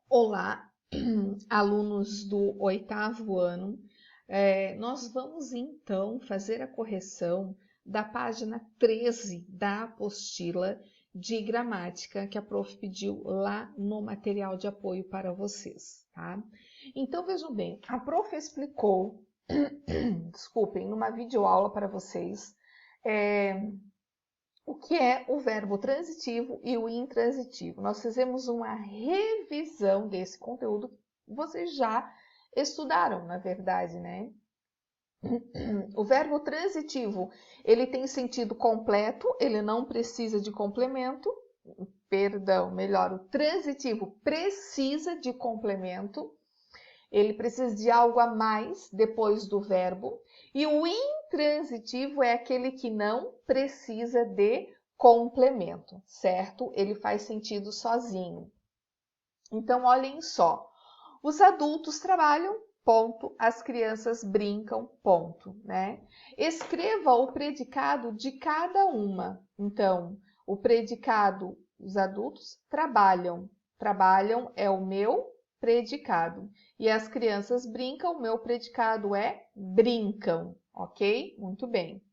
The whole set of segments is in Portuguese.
Olá, alunos do oitavo ano. Nós vamos então fazer a correção da página 13 da apostila de gramática que a prof pediu lá no material de apoio para vocês, tá? Então vejam bem, a prof explicou, desculpem, numa videoaula para vocês, o que é o verbo transitivo e o intransitivo. Nós fizemos uma revisão desse conteúdo que vocês já estudaram, na verdade, né? O verbo transitivo, ele tem sentido completo, ele não precisa de complemento. Perdão, melhor, o transitivo precisa de complemento. Ele precisa de algo a mais depois do verbo. E o intransitivo é aquele que não precisa de complemento, certo? Ele faz sentido sozinho. Então, olhem só. Os adultos trabalham, ponto. As crianças brincam, ponto, né? Escreva o predicado de cada uma. Então, o predicado, os adultos trabalham. Trabalham é o meu predicado. E as crianças brincam, o meu predicado é brincam, ok? Muito bem.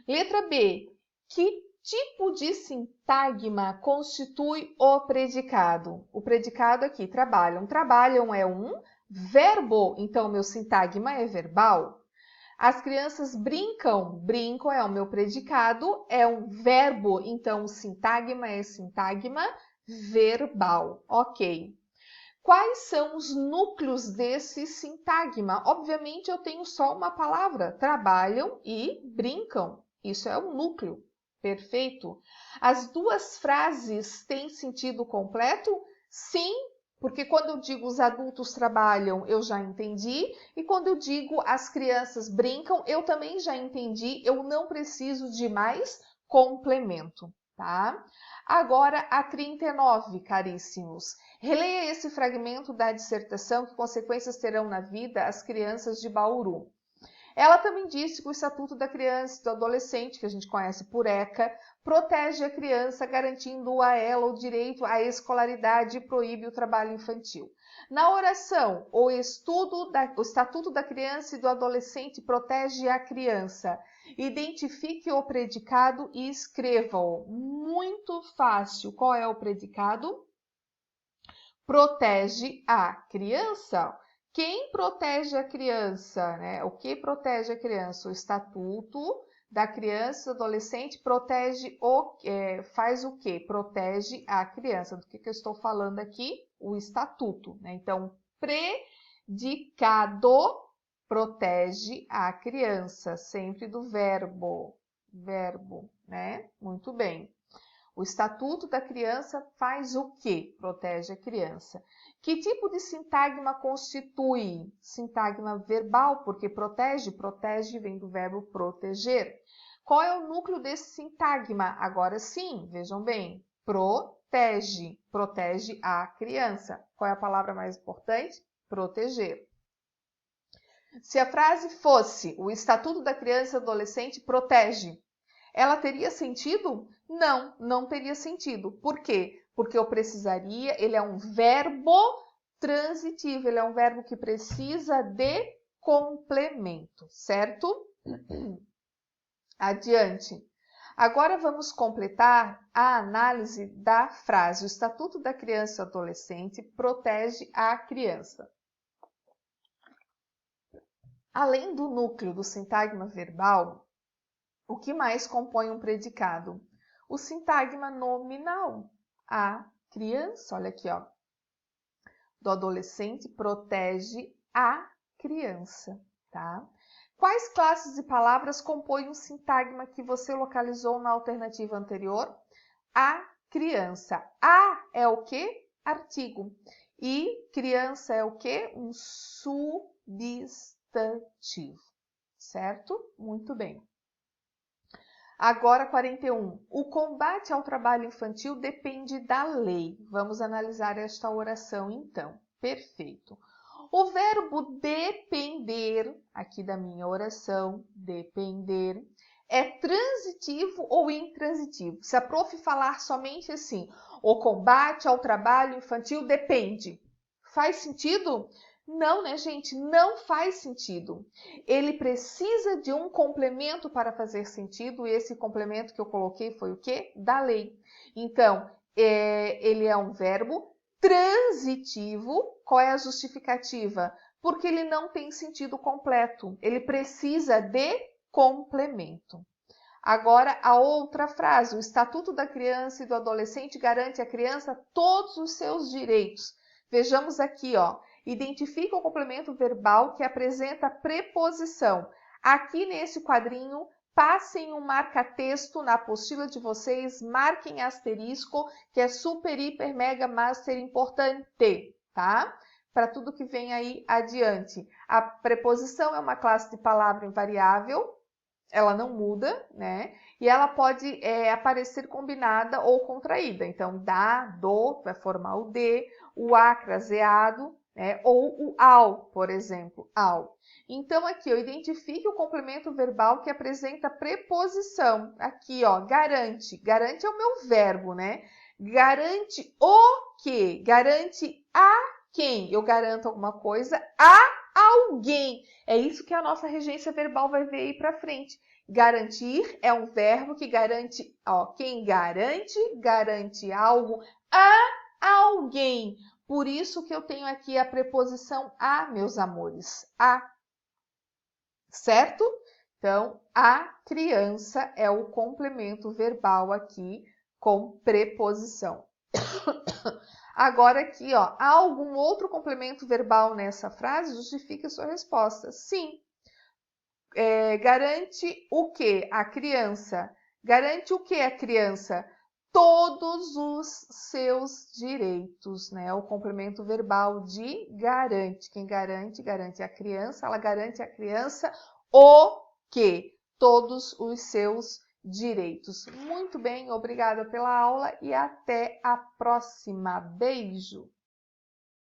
Letra B. Que tipo de sintagma constitui o predicado? O predicado aqui, trabalham. Trabalham é um verbo, então meu sintagma é verbal. As crianças brincam. Brincam é o meu predicado, é um verbo, então o sintagma é sintagma verbal. Ok. Quais são os núcleos desse sintagma? Obviamente, eu tenho só uma palavra: trabalham e brincam. Isso é o núcleo. Perfeito. As duas frases têm sentido completo? Sim, porque quando eu digo os adultos trabalham, eu já entendi. E quando eu digo as crianças brincam, eu também já entendi. Eu não preciso de mais complemento, tá? Agora, a 39, caríssimos. Releia esse fragmento da dissertação Que consequências terão na vida as crianças de Bauru. Ela também disse que o Estatuto da Criança e do Adolescente, que a gente conhece por ECA, protege a criança, garantindo a ela o direito à escolaridade e proíbe o trabalho infantil. Na oração, o Estatuto da Criança e do Adolescente protege a criança. Identifique o predicado e escreva-o. Muito fácil. Qual é o predicado? Protege a criança. Quem protege a criança, né? O que protege a criança? O Estatuto da Criança e do Adolescente faz o quê? Protege a criança. Do que eu estou falando aqui? O Estatuto, né? Então, predicado protege a criança, sempre do verbo, né? Muito bem. O Estatuto da Criança faz o quê? Protege a criança. Que tipo de sintagma constitui? Sintagma verbal, porque protege vem do verbo proteger. Qual é o núcleo desse sintagma? Agora sim, vejam bem. Protege a criança. Qual é a palavra mais importante? Proteger. Se a frase fosse: o Estatuto da Criança e Adolescente protege, ela teria sentido? Não, não teria sentido. Por quê? Porque eu precisaria, ele é um verbo transitivo, ele é um verbo que precisa de complemento, certo? Adiante. Agora vamos completar a análise da frase. O Estatuto da Criança e Adolescente protege a criança. Além do núcleo do sintagma verbal, o que mais compõe um predicado? O sintagma nominal. A criança, olha aqui, ó. Do adolescente protege a criança, tá? Quais classes de palavras compõem o sintagma que você localizou na alternativa anterior? A criança. A é o quê? Artigo. E criança é o quê? Um substantivo, certo? Muito bem. Agora, 41. O combate ao trabalho infantil depende da lei. Vamos analisar esta oração, então. Perfeito. O verbo depender, aqui da minha oração, depender, é transitivo ou intransitivo? Se a prof falar somente assim, o combate ao trabalho infantil depende. Faz sentido? Não, né, gente? Não faz sentido. Ele precisa de um complemento para fazer sentido, e esse complemento que eu coloquei foi o quê? Da lei. Então, ele é um verbo transitivo. Qual é a justificativa? Porque ele não tem sentido completo. Ele precisa de complemento. Agora, a outra frase, o Estatuto da Criança e do Adolescente garante à criança todos os seus direitos. Vejamos aqui, ó. Identifica o complemento verbal que apresenta preposição. Aqui nesse quadrinho, passem um marca-texto na apostila de vocês, marquem asterisco, que é super, hiper, mega, master importante, tá? Para tudo que vem aí adiante. A preposição é uma classe de palavra invariável, ela não muda, né? E ela pode aparecer combinada ou contraída. Então, da, do, vai formar o de, o a craseado, né? Ou o ao, por exemplo, ao. Então, aqui, eu identifique o complemento verbal que apresenta preposição. Aqui, ó, garante. Garante é o meu verbo, né? Garante o quê? Garante a quem? Eu garanto alguma coisa a alguém. É isso que a nossa regência verbal vai ver aí para frente. Garantir é um verbo que garante, ó, quem garante, garante algo a alguém. Por isso que eu tenho aqui a preposição a, meus amores, a. Certo? Então, a criança é o complemento verbal aqui com preposição. Agora aqui, ó, há algum outro complemento verbal nessa frase? Justifique a sua resposta. Sim. Garante o quê? A criança. Garante o quê a criança? Todos os seus direitos, né? O complemento verbal de garante. Quem garante, garante a criança. Ela garante à criança o quê? Todos os seus direitos. Muito bem, obrigada pela aula e até a próxima. Beijo!